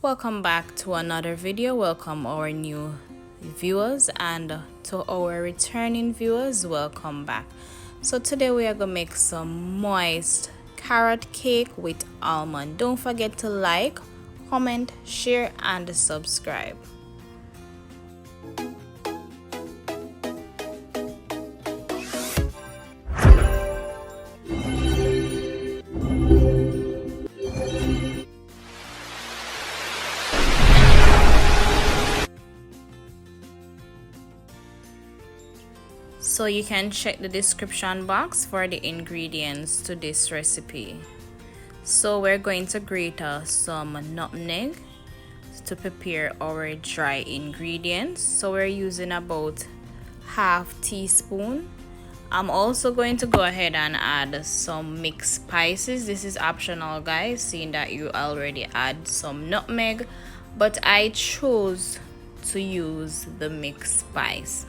Welcome back to another video. Welcome our new viewers, and to our returning viewers, welcome back. So today we are gonna make some moist carrot cake with almond. Don't forget to like, comment, share and subscribe. So you can check the description box for the ingredients to this recipe. So we're going to grate some nutmeg to prepare our dry ingredients. So we're using about half teaspoon. I'm also going to go ahead and add some mixed spices. This is optional, guys, seeing that you already add some nutmeg, but I chose to use the mixed spice.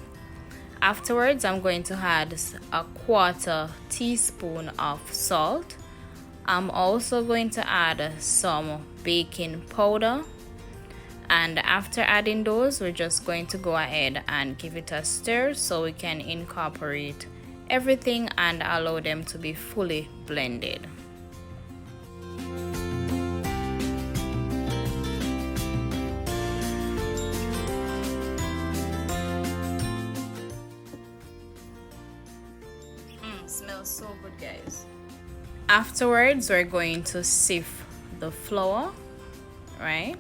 Afterwards, I'm going to add a 1/4 teaspoon of salt. I'm also going to add some baking powder, and after adding those, we're just going to go ahead and give it a stir so we can incorporate everything and allow them to be fully blended. Smells so good, guys. Afterwards, we're going to sift the flour, right?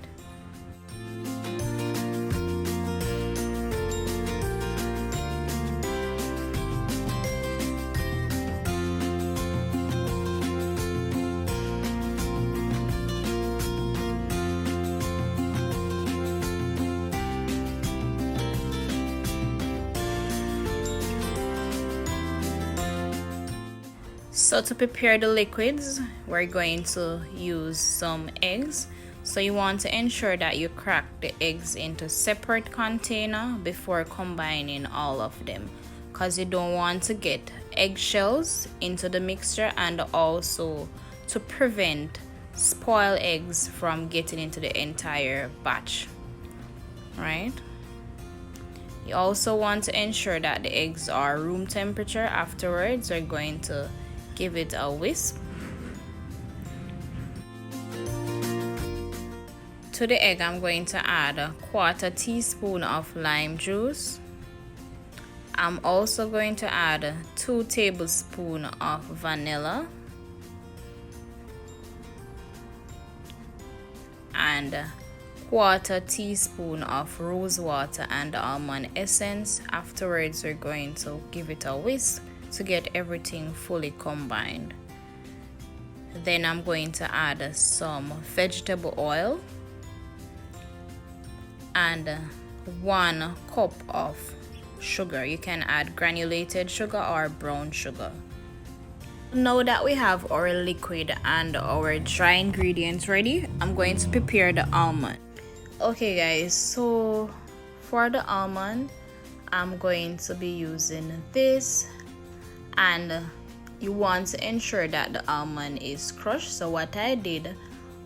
So to prepare the liquids, we're going to use some eggs. So you want to ensure that you crack the eggs into separate container before combining all of them, because you don't want to get eggshells into the mixture, and also to prevent spoiled eggs from getting into the entire batch, right? You also want to ensure that the eggs are room temperature. Afterwards, we're going to give it a whisk. To the egg, I'm going to add a 1/4 teaspoon of lime juice. I'm also going to add 2 tablespoons of vanilla and 1/4 teaspoon of rose water and almond essence. Afterwards, we're going to give it a whisk to get everything fully combined. Then I'm going to add some vegetable oil and 1 cup of sugar. You can add granulated sugar or brown sugar. Now that we have our liquid and our dry ingredients ready, I'm going to prepare the almond. Okay guys, so for the almond, I'm going to be using this, and you want to ensure that the almond is crushed. So what I did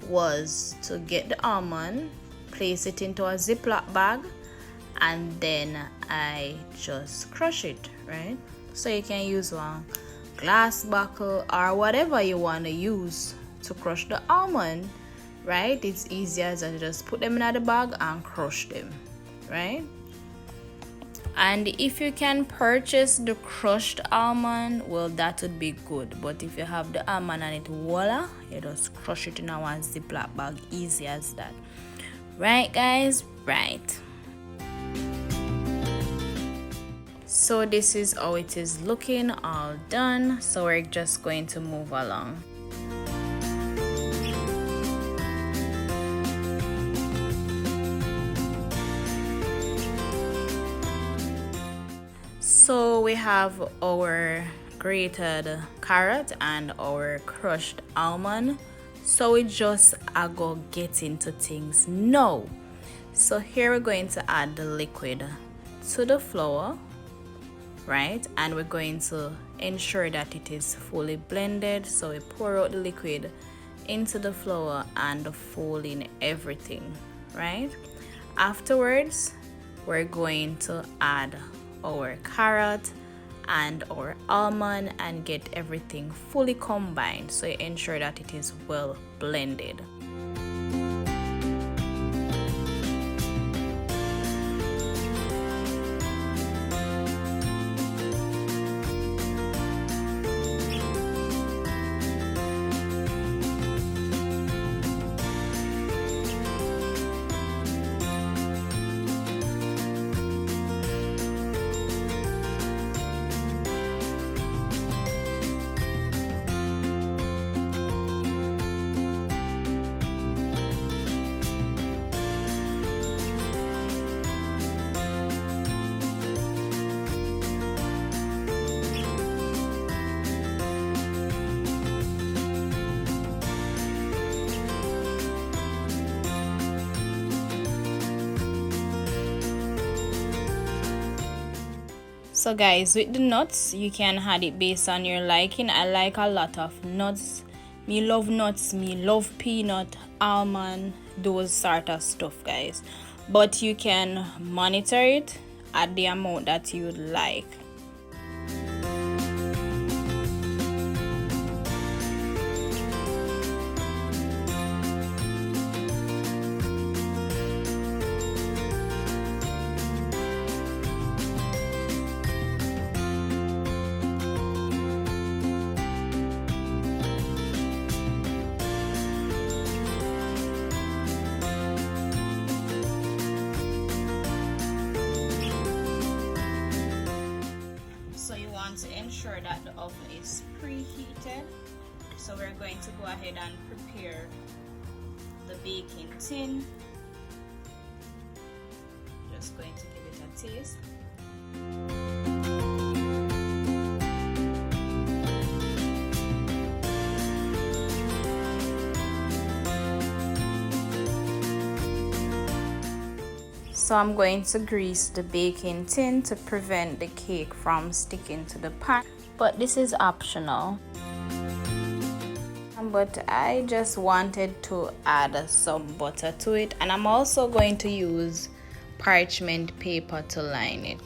was to get the almond, place it into a Ziploc bag, and then I just crush it, right? So you can use one glass bottle or whatever you want to use to crush the almond, right? It's easier as I just put them in the bag and crush them, right? And if you can purchase the crushed almond, well, that would be good. But if you have the almond and it, voila, you just crush it in a Ziploc bag. Easy as that, right guys? Right. So this is how it is looking, all done. So we're just going to move along. So we have our grated carrot and our crushed almond. So we just go get into things now. So here we're going to add the liquid to the flour, right? And we're going to ensure that it is fully blended. So we pour out the liquid into the flour and fold in everything, right? Afterwards, we're going to add our carrot and our almond and get everything fully combined, so ensure that it is well blended. So guys, with the nuts, you can add it based on your liking. I like a lot of nuts. Me love nuts, me love peanut, almond, those sort of stuff, guys. But you can monitor it at the amount that you would like. To ensure that the oven is preheated, so we're going to go ahead and prepare the baking tin. Just going to give it a taste. So I'm going to grease the baking tin to prevent the cake from sticking to the pan, but this is optional. But I just wanted to add some butter to it, and I'm also going to use parchment paper to line it.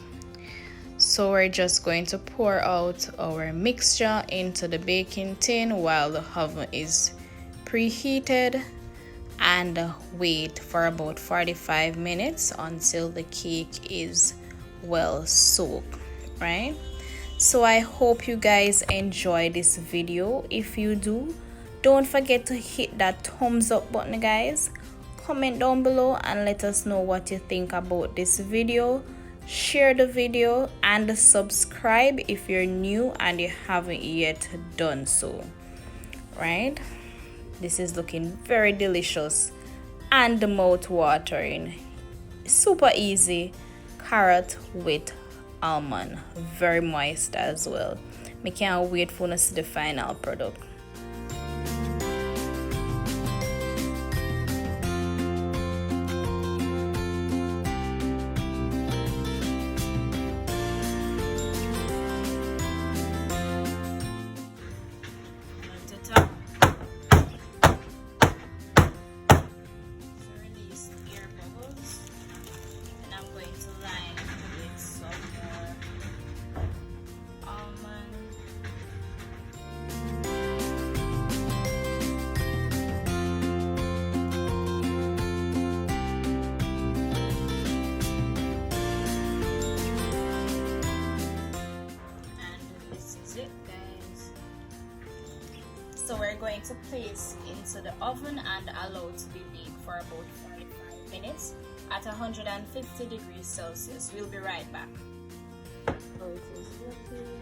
So we're just going to pour out our mixture into the baking tin while the oven is preheated, and wait for about 45 minutes until the cake is well soaked, right? So I hope you guys enjoy this video. If you do, don't forget to hit that thumbs up button, guys. Comment down below and let us know what you think about this video. Share the video and subscribe if you're new and you haven't yet done so, right? This is looking very delicious and mouth-watering. Super easy carrot with almond, very moist as well. I can't wait for to see the final product. So we're going to place into the oven and allow it to be baked for about 45 minutes at 150 degrees Celsius. We'll be right back. Oh, it is working.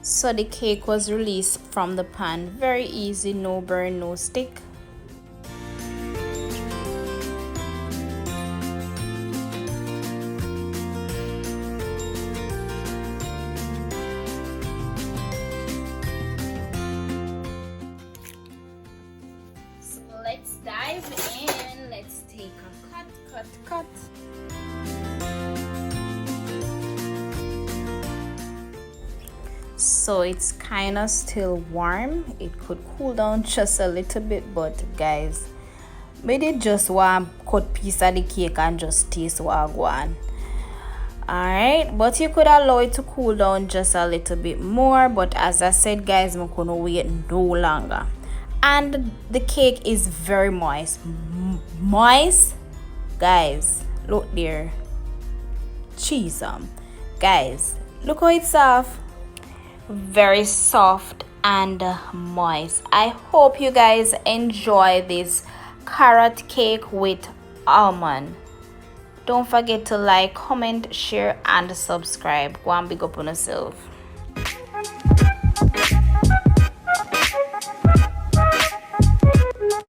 So the cake was released from the pan. Very easy, no burn, no stick. Cut. So it's kind of still warm. It could cool down just a little bit, but guys, made it just one cut piece of the cake and just taste what I want. Alright, but you could allow it to cool down just a little bit more, but as I said guys, I'm gonna wait no longer. And the cake is very moist. Moist, guys, look there. Cheese guys, look how it's soft. Very soft and moist. I hope you guys enjoy this carrot cake with almond. Don't forget to like, comment, share and subscribe. Go and big up on yourself.